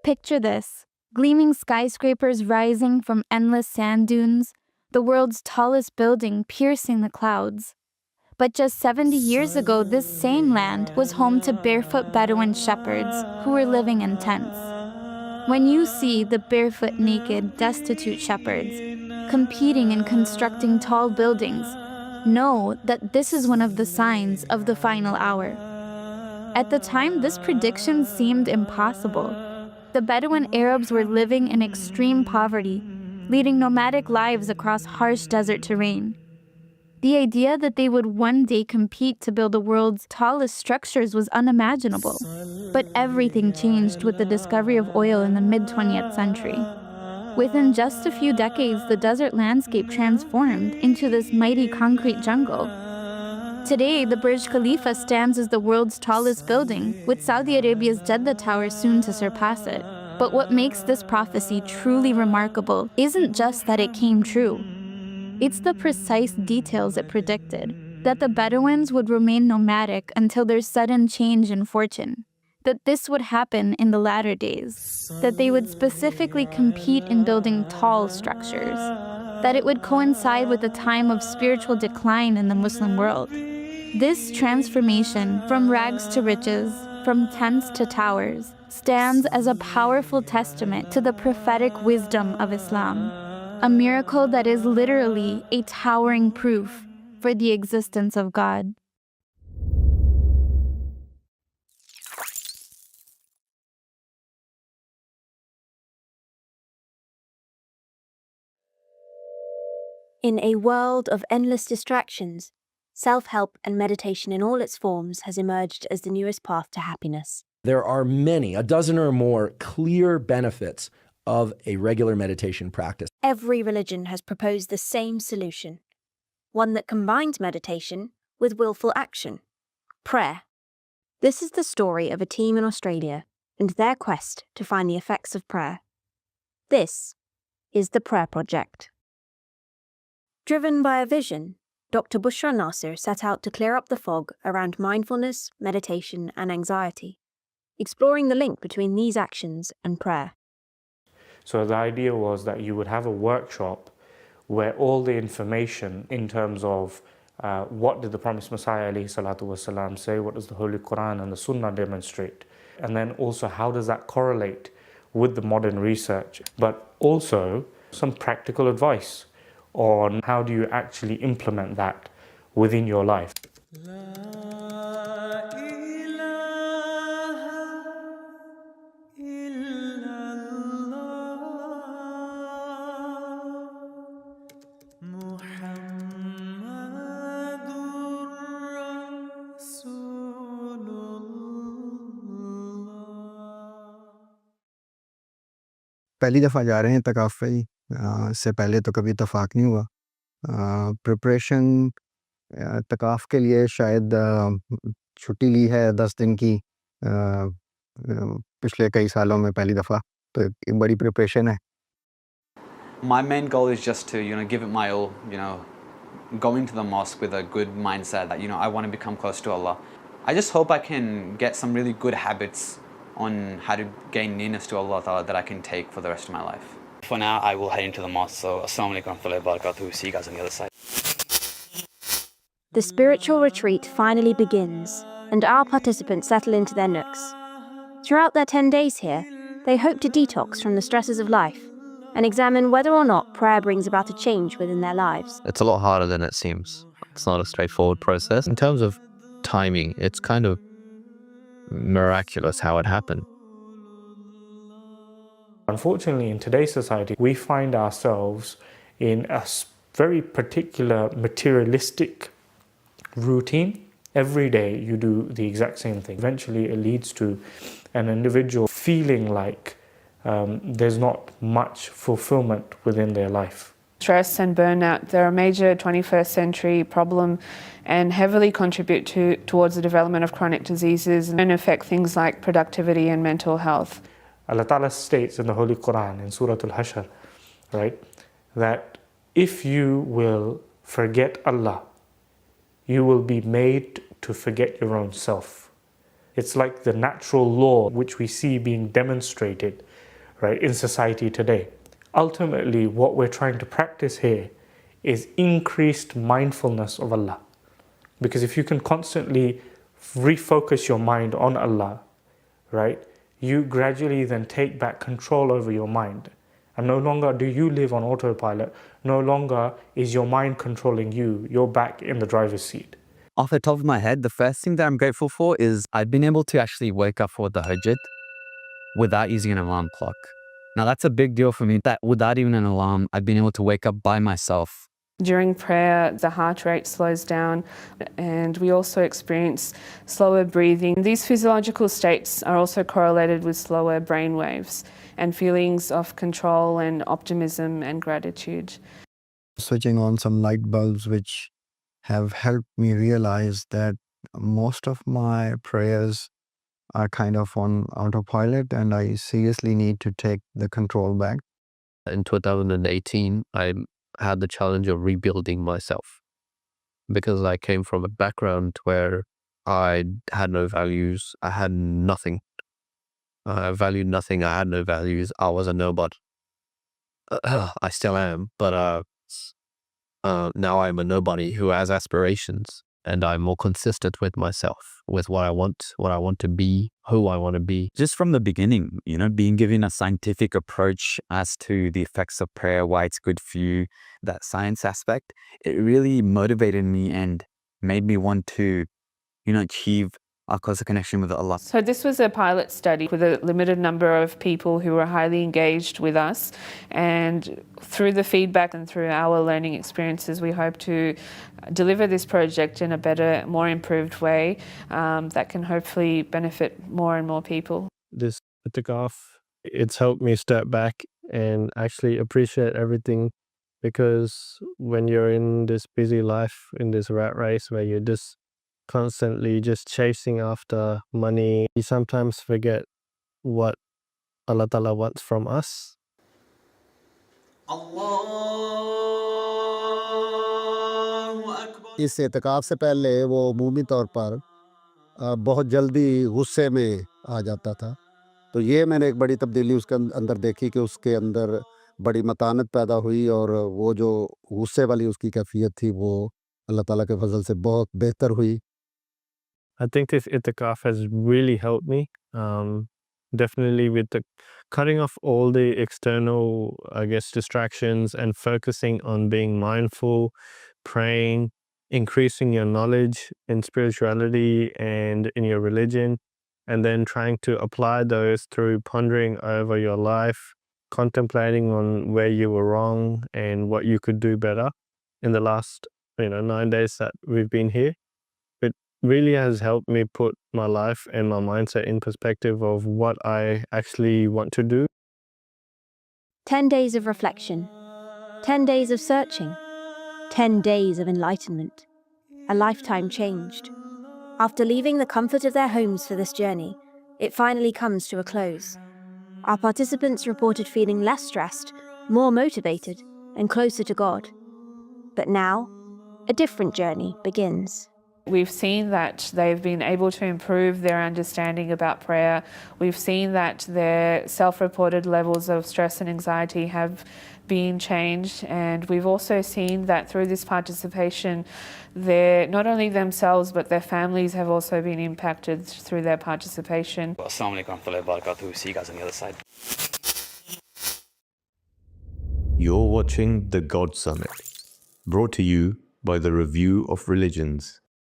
Picture this: gleaming skyscrapers rising from endless sand dunes, the world's tallest building piercing the clouds. But just 70 years ago, this same land was home to barefoot Bedouin shepherds who were living in tents. When you see the barefoot, naked, destitute shepherds competing in constructing tall buildings, know that this is one of the signs of the final hour. At the time, this prediction seemed impossible. The Bedouin Arabs were living in extreme poverty, leading nomadic lives across harsh desert terrain. The idea that they would one day compete to build the world's tallest structures was unimaginable. But everything changed with the discovery of oil in the mid-20th century. Within just a few decades, the desert landscape transformed into this mighty concrete jungle. Today, the Burj Khalifa stands as the world's tallest building, with Saudi Arabia's Jeddah Tower soon to surpass it. But what makes this prophecy truly remarkable isn't just that it came true. It's the precise details it predicted: that the Bedouins would remain nomadic until their sudden change in fortune, that this would happen in the latter days, that they would specifically compete in building tall structures, that it would coincide with a time of spiritual decline in the Muslim world. This transformation from rags to riches, from tents to towers, stands as a powerful testament to the prophetic wisdom of Islam, a miracle that is literally a towering proof for the existence of God. In a world of endless distractions, self-help and meditation in all its forms has emerged as the newest path to happiness. There are many, a dozen or more, clear benefits of a regular meditation practice. Every religion has proposed the same solution, one that combines meditation with willful action: prayer. This is the story of a team in Australia and their quest to find the effects of prayer. This is the Prayer Project. Driven by a vision, Dr. Bushra Nasser set out to clear up the fog around mindfulness, meditation, and anxiety, exploring the link between these actions and prayer. So the idea was that you would have a workshop where all the information in terms of what did the promised Messiah ﷺ say, what does the Holy Quran and the Sunnah demonstrate, and then also how does that correlate with the modern research, but also some practical advice on how do you actually implement that within your life. पहली दफ़ा जा रहे हैं तकाफ़ पे ही, इससे पहले तो कभी इत्तेफ़ाक नहीं हुआ। प्रिपरेशन तकाफ़ के लिए शायद छुट्टी ली है 10 दिन की, पिछले कई सालों में पहली दफ़ा, तो एक बड़ी प्रिपरेशन है। My main goal is just to, give it my all, go into the mosque with a good mindset that, I want to become close to Allah. I just hope I can get some really good habits on how to gain nearness to Allah Ta'ala that I can take for the rest of my life. For now, I will head into the mosque, so assalamu alaikum wa rahmatullahi wa barakatuh. See you guys on the other side. The spiritual retreat finally begins, and our participants settle into their nooks. Throughout their 10 days here, they hope to detox from the stresses of life and examine whether or not prayer brings about a change within their lives. It's a lot harder than it seems. It's not a straightforward process. In terms of timing, it's kind of miraculous how it happened. Unfortunately, in today's society, we find ourselves in a very particular materialistic routine. Every day you do the exact same thing. Eventually it leads to an individual feeling like there's not much fulfillment within their life. Stress and burnout, they're a major 21st century problem and heavily contribute towards the development of chronic diseases and affect things like productivity and mental health. Allah Ta'ala states in the Holy Quran, in Surah Al-Hashr, right, that if you will forget Allah, you will be made to forget your own self. It's like the natural law which we see being demonstrated right, in society today. Ultimately, what we're trying to practice here is increased mindfulness of Allah. Because if you can constantly refocus your mind on Allah, right, you gradually then take back control over your mind. And no longer do you live on autopilot, no longer is your mind controlling you, you're back in the driver's seat. Off the top of my head, the first thing that I'm grateful for is I've been able to actually wake up for the Hajjat without using an alarm clock. Now that's a big deal for me, that without even an alarm, I've been able to wake up by myself. During prayer, the heart rate slows down and we also experience slower breathing. These physiological states are also correlated with slower brain waves and feelings of control and optimism and gratitude. Switching on some light bulbs which have helped me realize that most of my prayers are kind of on autopilot and I seriously need to take the control back. In 2018, I had the challenge of rebuilding myself because I came from a background where I had no values. I had nothing. I valued nothing. I had no values. I was a nobody. I still am, but now I'm a nobody who has aspirations, and I'm more consistent with myself, with what I want to be, who I want to be. Just from the beginning, being given a scientific approach as to the effects of prayer, why it's good for you, that science aspect, it really motivated me and made me want to, achieve a closer connection with Allah. So this was a pilot study with a limited number of people who were highly engaged with us, and through the feedback and through our learning experiences, we hope to deliver this project in a better, more improved way that can hopefully benefit more and more people. This itikaf, it's helped me step back and actually appreciate everything, because when you're in this busy life, in this rat race where you're just constantly just chasing after money, you sometimes forget what Allah Ta'ala wants from us. इस एतकाफ से पहले वो अमूमी तौर पर बहुत जल्दी गुस्से में आ जाता था, तो ये मैंने एक बड़ी तब्दीली उसके अंदर देखी कि उसके अंदर बड़ी मतानत पैदा हुई और वो जो गुस्से वाली उसकी कैफियत थी वो अल्लाह ताला के फजल से बहुत बेहतर हुई. I think this itikaf has really helped me. Definitely with the cutting off all the external, distractions and focusing on being mindful, praying, increasing your knowledge in spirituality and in your religion, and then trying to apply those through pondering over your life, contemplating on where you were wrong and what you could do better in the last 9 days that we've been here. It really has helped me put my life and my mindset in perspective of what I actually want to do. 10 days of reflection, 10 days of searching, 10 days of enlightenment, a lifetime changed. After leaving the comfort of their homes for this journey, it finally comes to a close. Our participants reported feeling less stressed, more motivated, and closer to God. But now, a different journey begins. We've seen that they've been able to improve their understanding about prayer. We've seen that their self-reported levels of stress and anxiety have been changed, and we've also seen that through this participation, not only themselves but their families have also been impacted through their participation. Assalamu alaikum warahmatullahi wabarakatuh. See you guys on the other side. You're watching The God Summit, brought to you by the Review of Religions.